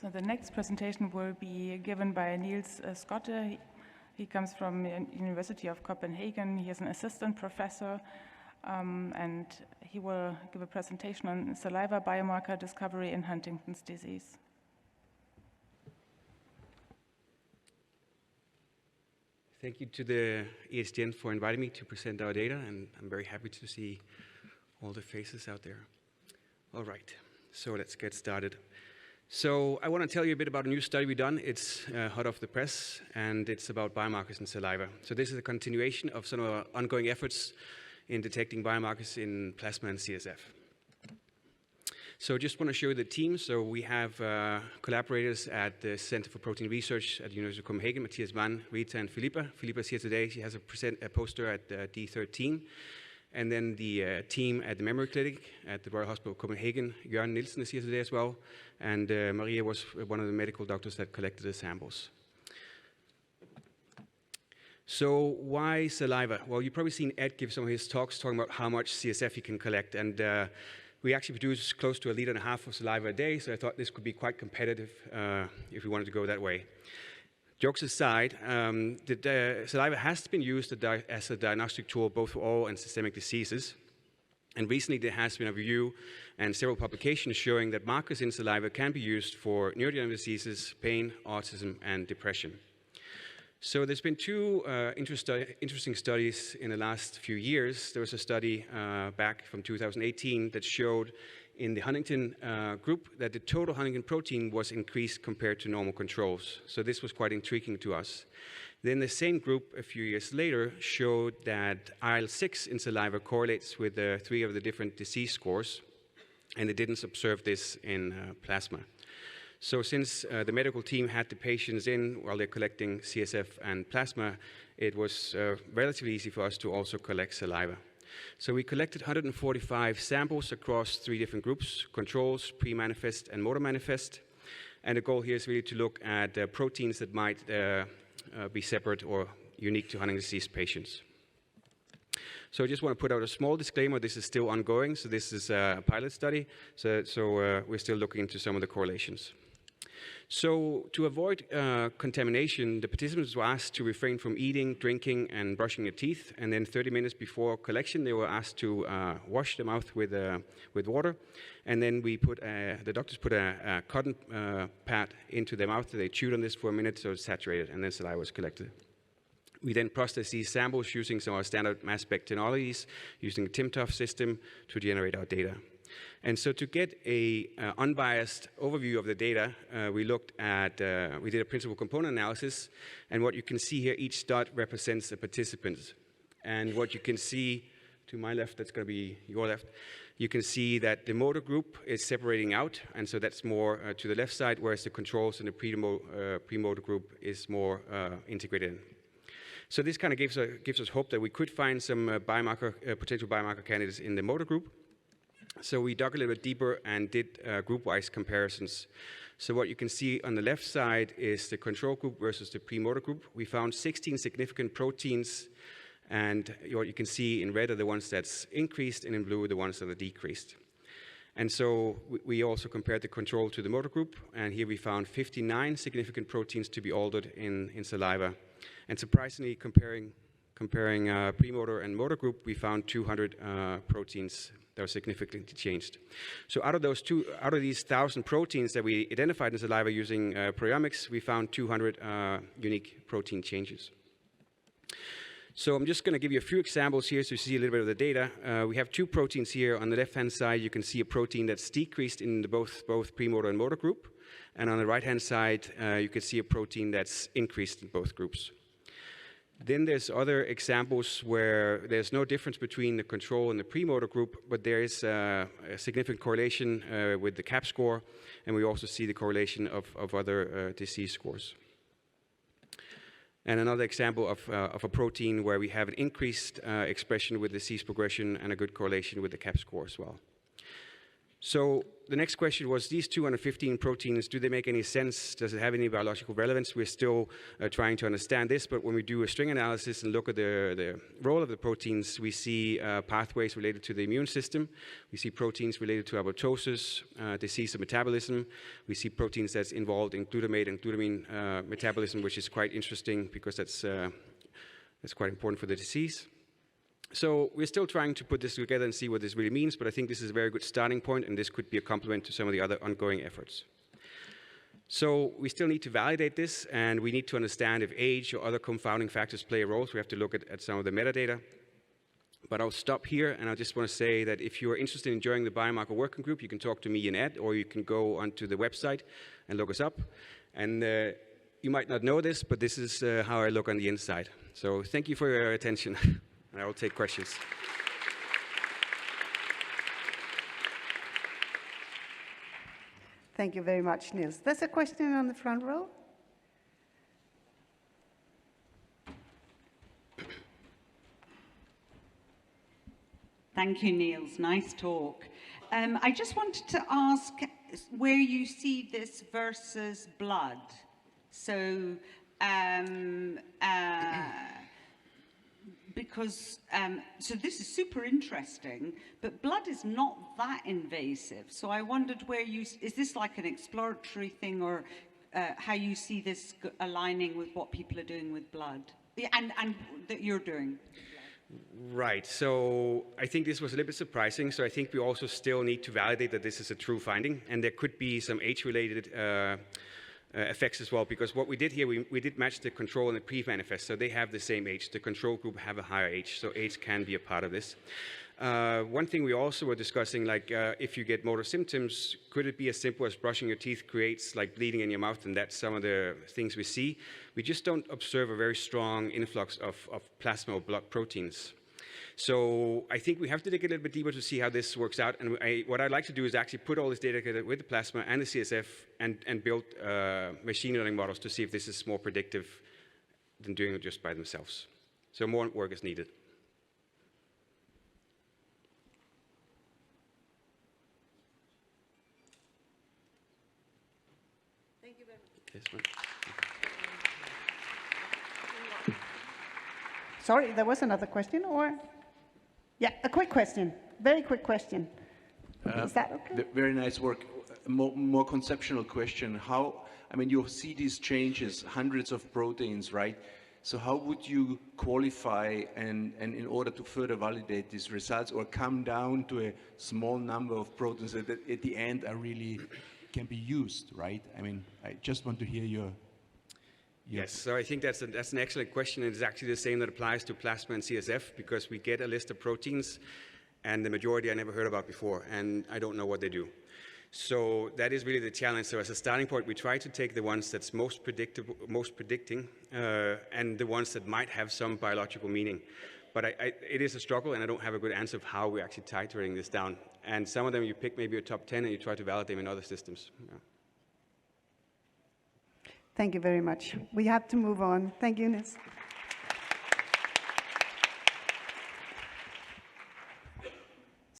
So the next presentation will be given by Niels Skotte. He comes from the University of Copenhagen. He is an assistant professor, and he will give a presentation on saliva biomarker discovery in Huntington's disease. Thank you to the EHDN for inviting me to present our data, and I'm very happy to see all the faces out there. All right, so let's get started. So I want to tell you a bit about a new study we've done. It's hot off the press, and it's about biomarkers in saliva. So this is a continuation of some of our ongoing efforts in detecting biomarkers in plasma and CSF. So just want to show you the team. So we have collaborators at the Center for Protein Research at the University of Copenhagen, Mathias Mann, Rita, and Philippa. Philippa's here today. She has a poster at D13. And then the team at the Memory Clinic at the Royal Hospital of Copenhagen, Jørgen Nielsen is here today as well. And Maria was one of the medical doctors that collected the samples. So why saliva? Well, you've probably seen Ed give some of his talks talking about how much CSF he can collect. And we actually produce close to 1.5 liters of saliva a day, so I thought this could be quite competitive if we wanted to go that way. Jokes aside, saliva has been used as a diagnostic tool both for oral and systemic diseases. And recently there has been a review and several publications showing that markers in saliva can be used for neurodegenerative diseases, pain, autism, and depression. So there's been two interesting studies in the last few years. There was a study back from 2018 that showed in the Huntington group that the total Huntington protein was increased compared to normal controls. So this was quite intriguing to us. Then the same group a few years later showed that IL-6 in saliva correlates with 3 of the different disease scores, and they didn't observe this in plasma. So since the medical team had the patients in while they're collecting CSF and plasma, it was relatively easy for us to also collect saliva. So we collected 145 samples across 3 different groups: controls, pre-manifest, and motor manifest. And the goal here is really to look at proteins that might be separate or unique to Huntington's disease patients. So I just want to put out a small disclaimer. This is still ongoing, so this is a pilot study. So we're still looking into some of the correlations. So to avoid contamination, the participants were asked to refrain from eating, drinking, and brushing their teeth. And then 30 minutes before collection, they were asked to wash their mouth with water. And then the doctors put a cotton pad into their mouth. They chewed on this for a minute so it's saturated, and then saliva was collected. We then processed these samples using some of our standard mass spec technologies, using a timTOF system to generate our data. And so to get a unbiased overview of the data, we did a principal component analysis, and what you can see here, each dot represents a participant. And what you can see to my left, that's going to be your left, you can see that the motor group is separating out, and so that's more to the left side, whereas the controls in the pre-motor group is more integrated. So this kind of gives us hope that we could find some potential biomarker candidates in the motor group. So we dug a little bit deeper and did group-wise comparisons. So what you can see on the left side is the control group versus the pre-motor group. We found 16 significant proteins, and what you can see in red are the ones that's increased, and in blue are the ones that are decreased. And so we also compared the control to the motor group, and here we found 59 significant proteins to be altered in saliva. And surprisingly, comparing pre-motor and motor group, we found 200 proteins that were significantly changed. So out of these 1,000 proteins that we identified in saliva using proteomics, we found 200 unique protein changes. So I'm just going to give you a few examples here so you see a little bit of the data. We have 2 proteins here. On the left-hand side, you can see a protein that's decreased in both pre-motor and motor group. And on the right-hand side, you can see a protein that's increased in both groups. Then there's other examples where there's no difference between the control and the pre-motor group, but there is a significant correlation with the CAP score, and we also see the correlation of other disease scores. And another example of a protein where we have an increased expression with disease progression and a good correlation with the CAP score as well. So the next question was, these 215 proteins, do they make any sense? Does it have any biological relevance? We're still trying to understand this, but when we do a string analysis and look at the role of the proteins, we see pathways related to the immune system. We see proteins related to apoptosis, disease of metabolism. We see proteins that's involved in glutamate and glutamine metabolism, which is quite interesting because that's quite important for the disease. So we're still trying to put this together and see what this really means, but I think this is a very good starting point, and this could be a complement to some of the other ongoing efforts. So we still need to validate this, and we need to understand if age or other confounding factors play a role, so we have to look at some of the metadata. But I'll stop here, and I just want to say that if you're interested in joining the Biomarker Working Group, you can talk to me and Ed, or you can go onto the website and look us up. And you might not know this, but this is how I look on the inside. So thank you for your attention. And I will take questions. Thank you very much, Niels. There's a question on the front row. Thank you, Niels. Nice talk. I just wanted to ask where you see this versus blood. So, because, so this is super interesting, but blood is not that invasive. So I wondered where is this like an exploratory thing, or how you see this aligning with what people are doing with blood, and that you're doing? Right, so I think this was a little bit surprising. So I think we also still need to validate that this is a true finding, and there could be some age-related effects as well, because what we did here, we did match the control and the pre-manifest, so they have the same age. The control group have a higher age, so age can be a part of this. One thing we also were discussing, like if you get motor symptoms, could it be as simple as brushing your teeth creates like bleeding in your mouth, and that's some of the things we see. We just don't observe a very strong influx of plasma or blood proteins. So I think we have to dig a little bit deeper to see how this works out. And what I'd like to do is actually put all this data together with the plasma and the CSF and build machine learning models to see if this is more predictive than doing it just by themselves. So more work is needed. Thank you very much. Sorry, there was another question, or? Yeah, a quick question, very quick question. Is that okay? Very nice work. More conceptual question. How, I mean, you see these changes, hundreds of proteins, right? So how would you qualify and in order to further validate these results, or come down to a small number of proteins that at the end are really can be used, right? I mean, I just want to hear your Yes, so I think that's an excellent question. It's actually the same that applies to plasma and CSF, because we get a list of proteins, and the majority I never heard about before, and I don't know what they do. So that is really the challenge. So as a starting point, we try to take the ones that's most predicting, and the ones that might have some biological meaning. But it is a struggle, and I don't have a good answer of how we're actually titrating this down. And some of them you pick maybe a top 10, and you try to validate them in other systems. Yeah. Thank you very much. We have to move on. Thank you, Niels.